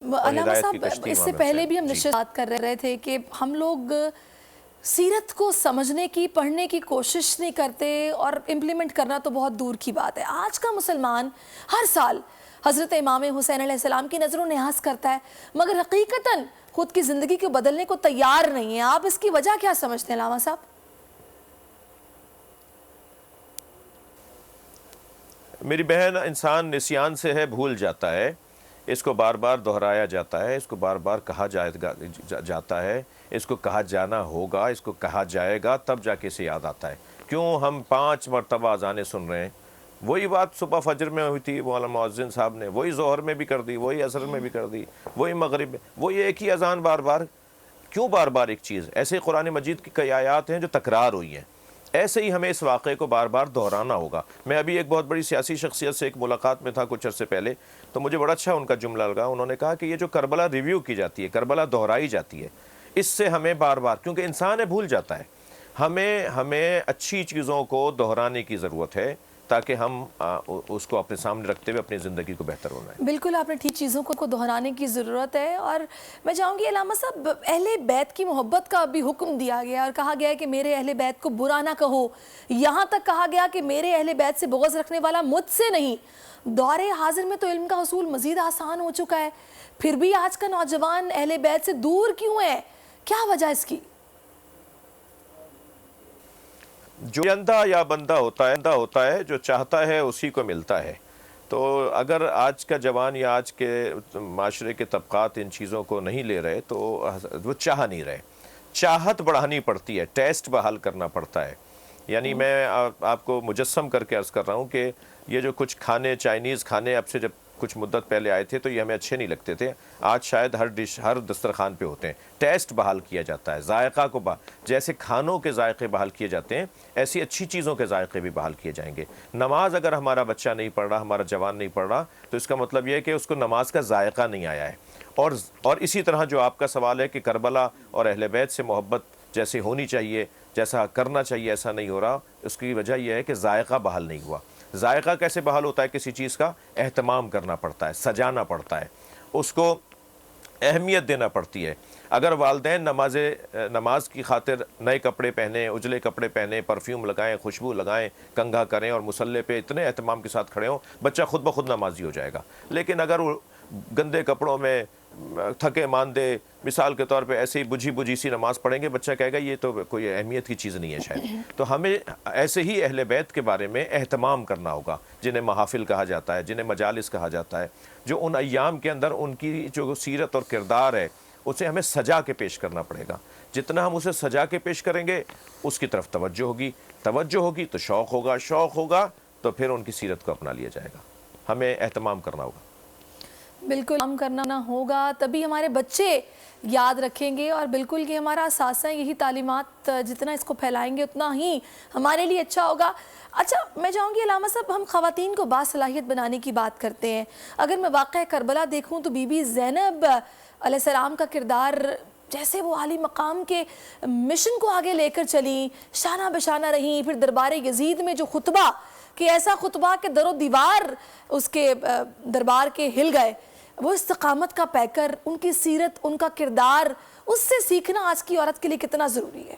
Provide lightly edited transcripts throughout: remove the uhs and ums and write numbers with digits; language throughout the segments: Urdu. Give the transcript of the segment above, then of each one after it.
اور علامہ ہدایت کی صاحب، کشتی اس سے امام پہلے حسین. بھی ہم جی نشست بات کر رہے تھے کہ ہم لوگ سیرت کو سمجھنے کی، پڑھنے کی کوشش نہیں کرتے اور امپلیمنٹ کرنا تو بہت دور کی بات ہے. آج کا مسلمان ہر سال حضرت امام حسین علیہ السلام کی نظر و نیاز کرتا ہے، مگر حقیقتاً خود کی زندگی کو بدلنے کو تیار نہیں ہے. آپ اس کی وجہ کیا سمجھتے ہیں علامہ صاحب؟ میری بہن، انسان نسیان سے ہے، بھول جاتا ہے. اس کو بار بار دہرایا جاتا ہے، اس کو بار بار کہا جاتا ہے، اس کو کہا جانا ہوگا، اس کو کہا جائے گا، تب جا کے اسے یاد آتا ہے. کیوں ہم 5 مرتبہ اذانیں سن رہے ہیں؟ وہی بات صبح فجر میں ہوئی تھی، مولانا مؤذن صاحب نے وہی ظہر میں بھی کر دی، وہی عصر میں بھی کر دی، وہی مغرب میں، وہی ایک ہی اذان بار بار. کیوں بار بار ایک چیز؟ ایسے قرآن مجید کی کئی آیات ہیں جو تکرار ہوئی ہیں. ایسے ہی ہمیں اس واقعے کو بار بار دہرانا ہوگا. میں ابھی ایک بہت بڑی سیاسی شخصیت سے ایک ملاقات میں تھا کچھ عرصے پہلے، تو مجھے بڑا اچھا ان کا جملہ لگا. انہوں نے کہا کہ یہ جو کربلا ریویو کی جاتی ہے، کربلا دہرائی جاتی ہے، اس سے ہمیں بار بار، کیونکہ انسان ہے بھول جاتا ہے، ہمیں اچھی چیزوں کو دہرانے کی ضرورت ہے تاکہ ہم اس کو اپنے سامنے رکھتے ہوئے اپنی زندگی کو بہتر بنائیں. بالکل، آپ نے ٹھیک چیزوں کو دہرانے کی ضرورت ہے. اور میں چاہوں گی علامہ صاحب، اہل بیت کی محبت کا بھی حکم دیا گیا اور کہا گیا ہے کہ میرے اہل بیت کو برا نہ کہو. یہاں تک کہا گیا کہ میرے اہل بیت سے بغض رکھنے والا مجھ سے نہیں. دور حاضر میں تو علم کا حصول مزید آسان ہو چکا ہے، پھر بھی آج کا نوجوان اہل بیت سے دور کیوں ہے؟ کیا وجہ اس کی؟ جو اندھا یا بندہ ہوتا ہے، جو چاہتا ہے اسی کو ملتا ہے. تو اگر آج کا جوان یا آج کے معاشرے کے طبقات ان چیزوں کو نہیں لے رہے تو وہ چاہ نہیں رہے. چاہت بڑھانی پڑتی ہے، ٹیسٹ بحال کرنا پڑتا ہے. یعنی میں آپ کو مجسم کر کے عرض کر رہا ہوں کہ یہ جو کچھ کھانے، چائنیز کھانے اب سے جب کچھ مدت پہلے آئے تھے تو یہ ہمیں اچھے نہیں لگتے تھے، آج شاید ہر ڈش ہر دسترخوان پہ ہوتے ہیں. ٹیسٹ بحال کیا جاتا ہے، ذائقہ کو جیسے کھانوں کے ذائقے بحال کیے جاتے ہیں، ایسی اچھی چیزوں کے ذائقے بھی بحال کیے جائیں گے. نماز اگر ہمارا بچہ نہیں پڑھ رہا، ہمارا جوان نہیں پڑھ رہا، تو اس کا مطلب یہ ہے کہ اس کو نماز کا ذائقہ نہیں آیا ہے. اور اسی طرح جو آپ کا سوال ہے کہ کربلا اور اہل بیت سے محبت جیسے ہونی چاہیے، جیسا کرنا چاہیے، ایسا نہیں ہو رہا، اس کی وجہ یہ ہے کہ ذائقہ بحال نہیں ہوا. ذائقہ کیسے بحال ہوتا ہے کسی چیز کا؟ اہتمام کرنا پڑتا ہے، سجانا پڑتا ہے، اس کو اہمیت دینا پڑتی ہے. اگر والدین نماز کی خاطر نئے کپڑے پہنیں، اجلے کپڑے پہنیں، پرفیوم لگائیں، خوشبو لگائیں، کنگھا کریں اور مصلے پہ اتنے اہتمام کے ساتھ کھڑے ہوں، بچہ خود بخود نمازی ہو جائے گا. لیکن اگر وہ گندے کپڑوں میں تھکے ماندے مثال کے طور پہ ایسے ہی بجھی سی نماز پڑھیں گے، بچہ کہے گا یہ تو کوئی اہمیت کی چیز نہیں ہے شاید. تو ہمیں ایسے ہی اہل بیت کے بارے میں اہتمام کرنا ہوگا، جنہیں محافل کہا جاتا ہے، جنہیں مجالس کہا جاتا ہے، جو ان ایام کے اندر ان کی جو سیرت اور کردار ہے اسے ہمیں سجا کے پیش کرنا پڑے گا. جتنا ہم اسے سجا کے پیش کریں گے اس کی طرف توجہ ہوگی تو شوق ہوگا تو پھر ان کی سیرت کو اپنا لیا جائے گا. ہمیں اہتمام کرنا ہوگا. بالکل کام کرنا ہوگا، تبھی ہمارے بچے یاد رکھیں گے. اور بالکل کہ ہمارا اساسہ یہی تعلیمات جتنا اس کو پھیلائیں گے اتنا ہی ہمارے لیے اچھا ہوگا. اچھا، میں چاہوں گی علامہ صاحب، ہم خواتین کو باصلاحیت بنانے کی بات کرتے ہیں. اگر میں واقعہ کربلا دیکھوں تو بی بی زینب علیہ السلام کا کردار، جیسے وہ عالی مقام کے مشن کو آگے لے کر چلیں، شانہ بشانہ رہیں، پھر دربار یزید میں جو خطبہ، کہ ایسا خطبہ کہ در و دیوار اس کے دربار کے ہل گئے، وہ استقامت کا پیکر، ان کی سیرت، ان کا کردار، اس سے سیکھنا آج کی عورت کے لیے کتنا ضروری ہے؟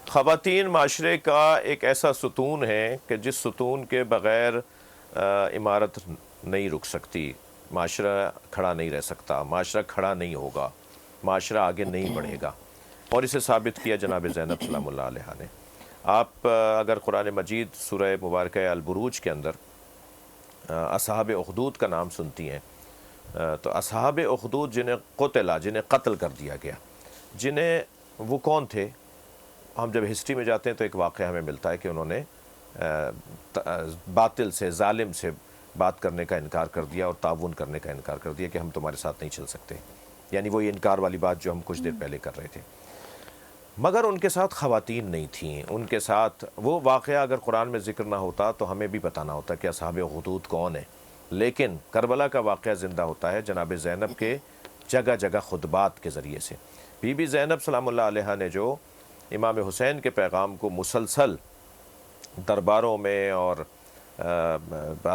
خواتین معاشرے کا ایک ایسا ستون ہے کہ جس ستون کے بغیر عمارت نہیں رک سکتی، معاشرہ کھڑا نہیں رہ سکتا، معاشرہ کھڑا نہیں ہوگا، معاشرہ آگے نہیں بڑھے گا. اور اسے ثابت کیا جناب زینب سلام اللہ علیہ نے. آپ اگر قرآن مجید سورہ مبارکہ البروج کے اندر اصحاب اخدود کا نام سنتی ہیں تو اصحاب اخدود جنہیں قتل کر دیا گیا، وہ کون تھے؟ ہم جب ہسٹری میں جاتے ہیں تو ایک واقعہ ہمیں ملتا ہے کہ انہوں نے باطل سے، ظالم سے بات کرنے کا انکار کر دیا اور تعاون کرنے کا انکار کر دیا کہ ہم تمہارے ساتھ نہیں چل سکتے. یعنی وہ یہ انکار والی بات جو ہم کچھ دیر پہلے کر رہے تھے. مگر ان کے ساتھ خواتین نہیں تھیں. ان کے ساتھ وہ واقعہ اگر قرآن میں ذکر نہ ہوتا تو ہمیں بھی بتانا ہوتا کہ اصحاب اخدود کون ہیں. لیکن کربلا کا واقعہ زندہ ہوتا ہے جناب زینب کے جگہ جگہ خطبات کے ذریعے سے. بی بی زینب سلام اللہ علیہ نے جو امام حسین کے پیغام کو مسلسل درباروں میں اور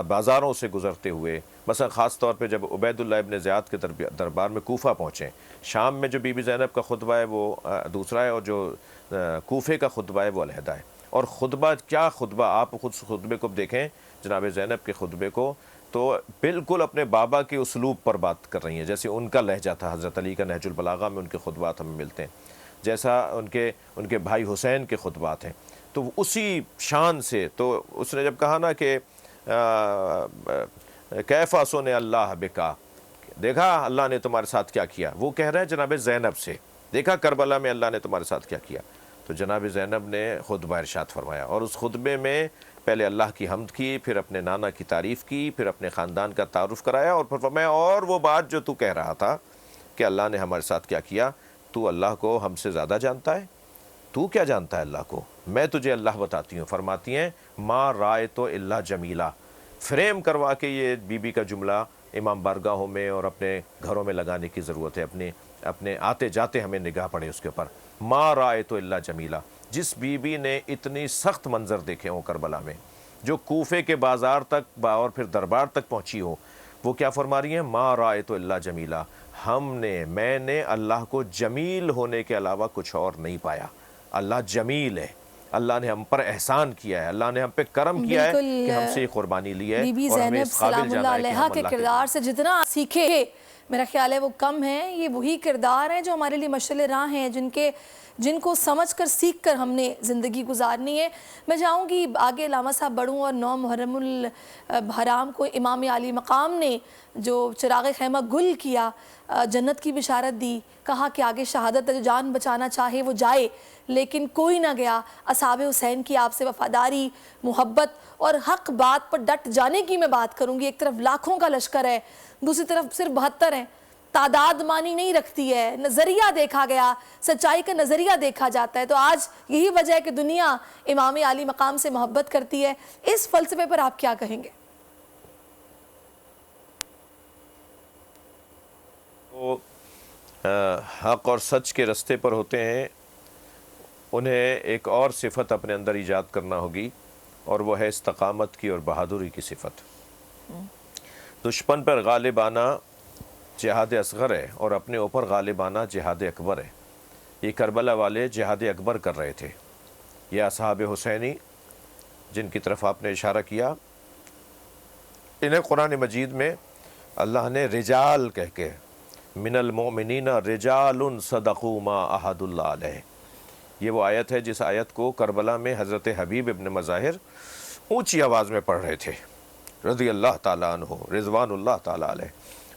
بازاروں سے گزرتے ہوئے مثلا خاص طور پہ جب عبید اللہ ابن زیاد کے دربار میں کوفہ پہنچیں، شام میں جو بی بی زینب کا خطبہ ہے وہ دوسرا ہے، اور جو کوفے کا خطبہ ہے وہ علیحدہ ہے۔ اور خطبہ کیا خطبہ، آپ خود خطبے کو دیکھیں جناب زینب کے خطبے کو، تو بالکل اپنے بابا کے اسلوب پر بات کر رہی ہیں، جیسے ان کا لہجہ تھا۔ حضرت علی کا نہج البلاغہ میں ان کے خطبات ہمیں ملتے ہیں، جیسا ان کے بھائی حسین کے خطبات ہیں، تو اسی شان سے۔ تو اس نے جب کہا نا کہ کیف سن اللہ بکا، دیکھا اللہ نے تمہارے ساتھ کیا کیا، وہ کہہ رہے ہیں جناب زینب سے، دیکھا کربلا میں اللہ نے تمہارے ساتھ کیا کیا۔ تو جناب زینب نے خطبہ ارشاد فرمایا، اور اس خطبے میں پہلے اللہ کی حمد کی، پھر اپنے نانا کی تعریف کی، پھر اپنے خاندان کا تعارف کرایا، اور پھر فرمایا اور وہ بات جو تو کہہ رہا تھا کہ اللہ نے ہمارے ساتھ کیا کیا، تو اللہ کو ہم سے زیادہ جانتا ہے، تو کیا جانتا ہے اللہ کو، میں تجھے اللہ بتاتی ہوں۔ فرماتی ہیں ما رائے تو اللہ جمیلہ، فریم کروا کے یہ بی بی کا جملہ امام بارگاہوں میں اور اپنے گھروں میں لگانے کی ضرورت ہے، اپنے آتے جاتے ہمیں نگاہ پڑے اس کے اوپر۔ ما رائے تو اللہ جمیلہ، جس بی بی نے اتنی سخت منظر دیکھے ہوں کربلا میں، جو کوفے کے بازار تک اور پھر دربار تک پہنچی ہو، وہ کیا فرما رہی ہیں؟ ما رائے تو اللہ جمیلہ، میں نے اللہ کو جمیل ہونے کے علاوہ کچھ اور نہیں پایا۔ اللہ جمیل ہے، اللہ نے ہم پر احسان کیا ہے، اللہ نے ہم پہ کرم کیا ہے کہ ہم سے یہ قربانی لی ہے، بی بی اور ہمیں زینب اس قابل سلام جانا اللہ ہے کہ علیہ ہم کے اللہ کے کردار سے جتنا سیکھے میرا خیال ہے وہ کم ہیں۔ یہ وہی کردار ہیں جو ہمارے لیے مشعل راہ ہیں، جن کو سمجھ کر سیکھ کر ہم نے زندگی گزارنی ہے۔ میں چاہوں گی آگے علامہ صاحب بڑھوں، اور 9 محرم الحرام کو امام علی مقام نے جو چراغ خیمہ گل کیا، جنت کی بشارت دی، کہا کہ آگے شہادت جو جان بچانا چاہے وہ جائے، لیکن کوئی نہ گیا۔ اصحاب حسین کی آپ سے وفاداری، محبت اور حق بات پر ڈٹ جانے کی میں بات کروں گی۔ ایک طرف لاکھوں کا لشکر ہے، دوسری طرف صرف 72 ہیں، تعداد مانی نہیں رکھتی ہے، نظریہ دیکھا گیا، سچائی کا نظریہ دیکھا جاتا ہے۔ تو آج یہی وجہ ہے کہ دنیا امام علی مقام سے محبت کرتی ہے۔ اس فلسفے پر آپ کیا کہیں گے؟ وہ حق اور سچ کے رستے پر ہوتے ہیں، انہیں ایک اور صفت اپنے اندر ایجاد کرنا ہوگی، اور وہ ہے استقامت کی اور بہادری کی صفت۔ دشمن پر غالب آنا جہاد اصغر ہے، اور اپنے اوپر غالب آنا جہاد اکبر ہے۔ یہ کربلا والے جہاد اکبر کر رہے تھے۔ یہ اصحاب حسینی جن کی طرف آپ نے اشارہ کیا، انہیں قرآن مجید میں اللہ نے رجال کہہ کے، من المؤمنین رجال صدقوا ما عہد اللہ علیہ، یہ وہ آیت ہے جس آیت کو کربلا میں حضرت حبیب ابن مظاہر اونچی آواز میں پڑھ رہے تھے، رضی اللہ تعالیٰ عنہ، رضوان اللہ تعالیٰ علیہ،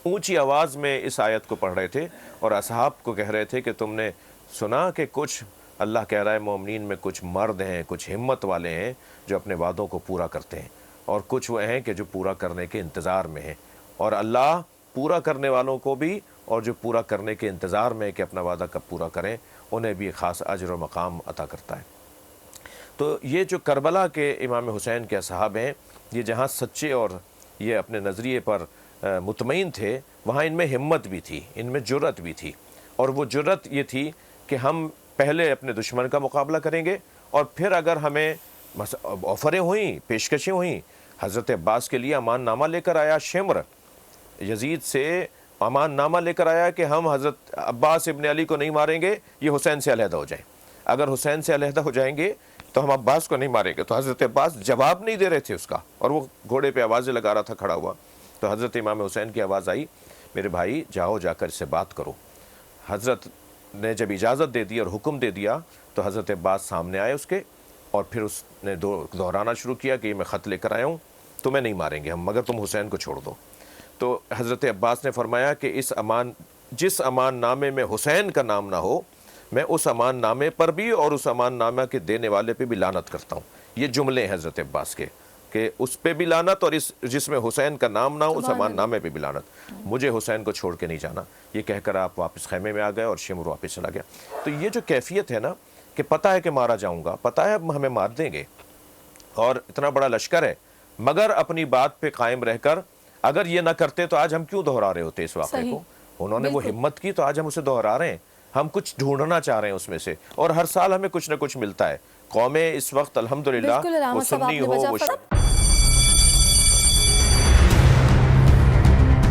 اونچی آواز میں اس آیت کو پڑھ رہے تھے، اور اصحاب کو کہہ رہے تھے کہ تم نے سنا کہ کچھ اللہ کہہ رہا ہے مومنین میں کچھ مرد ہیں، کچھ ہمت والے ہیں جو اپنے وعدوں کو پورا کرتے ہیں، اور کچھ وہ ہیں کہ جو پورا کرنے کے انتظار میں ہیں، اور اللہ پورا کرنے والوں کو بھی اور جو پورا کرنے کے انتظار میں کہ اپنا وعدہ کب پورا کریں انہیں بھی خاص اجر و مقام عطا کرتا ہے۔ تو یہ جو کربلا کے امام حسین کے اصحاب ہیں، یہ جہاں سچے اور یہ اپنے نظریے پر مطمئن تھے، وہاں ان میں ہمت بھی تھی، ان میں جرأت بھی تھی، اور وہ جرأت یہ تھی کہ ہم پہلے اپنے دشمن کا مقابلہ کریں گے، اور پھر اگر ہمیں آفریں ہوئیں، پیشکشیں ہوئیں، حضرت عباس کے لیے امان نامہ لے کر آیا شمر، یزید سے امان نامہ لے کر آیا کہ ہم حضرت عباس ابن علی کو نہیں ماریں گے، یہ حسین سے علیحدہ ہو جائیں، اگر حسین سے علیحدہ ہو جائیں گے تو ہم عباس کو نہیں ماریں گے۔ تو حضرت عباس جواب نہیں دے رہے تھے اس کا، اور وہ گھوڑے پہ آوازیں لگا رہا تھا کھڑا ہوا۔ تو حضرت امام حسین کی آواز آئی، میرے بھائی جاؤ جا کر اس سے بات کرو۔ حضرت نے جب اجازت دے دی اور حکم دے دیا تو حضرت عباس سامنے آئے اس کے، اور پھر اس نے دہرانا شروع کیا کہ یہ میں خط لے کر آیا ہوں، تمہیں نہیں ماریں گے ہم مگر تم حسین کو چھوڑ دو۔ تو حضرت عباس نے فرمایا کہ جس امان نامے میں حسین کا نام نہ ہو، میں اس امان نامے پر بھی اور اس امان نامہ کے دینے والے پہ بھی لعنت کرتا ہوں۔ یہ جملے ہیں حضرت عباس کے کہ اس پہ بھی لعنت، اور جس میں حسین کا نام نہ ہو اس امان نامے پہ بھی لعنت، مجھے حسین کو چھوڑ کے نہیں جانا۔ یہ کہہ کر آپ واپس خیمے میں آ گئے اور شمر واپس چلا گیا۔ تو یہ جو کیفیت ہے نا کہ پتہ ہے کہ مارا جاؤں گا، پتہ ہے اب ہمیں مار دیں گے، اور اتنا بڑا لشکر ہے، مگر اپنی بات پہ قائم رہ کر، اگر یہ نہ کرتے تو آج ہم کیوں دہرا رہے ہوتے اس واقعے کو؟ انہوں نے وہ ہمت کی تو آج ہم اسے دہرا رہے ہیں، ہم کچھ ڈھونڈنا چاہ رہے ہیں اس میں سے، اور ہر سال ہمیں کچھ نہ کچھ ملتا ہے۔ قومیں اس وقت الحمدللہ وہ سنی ہو وہ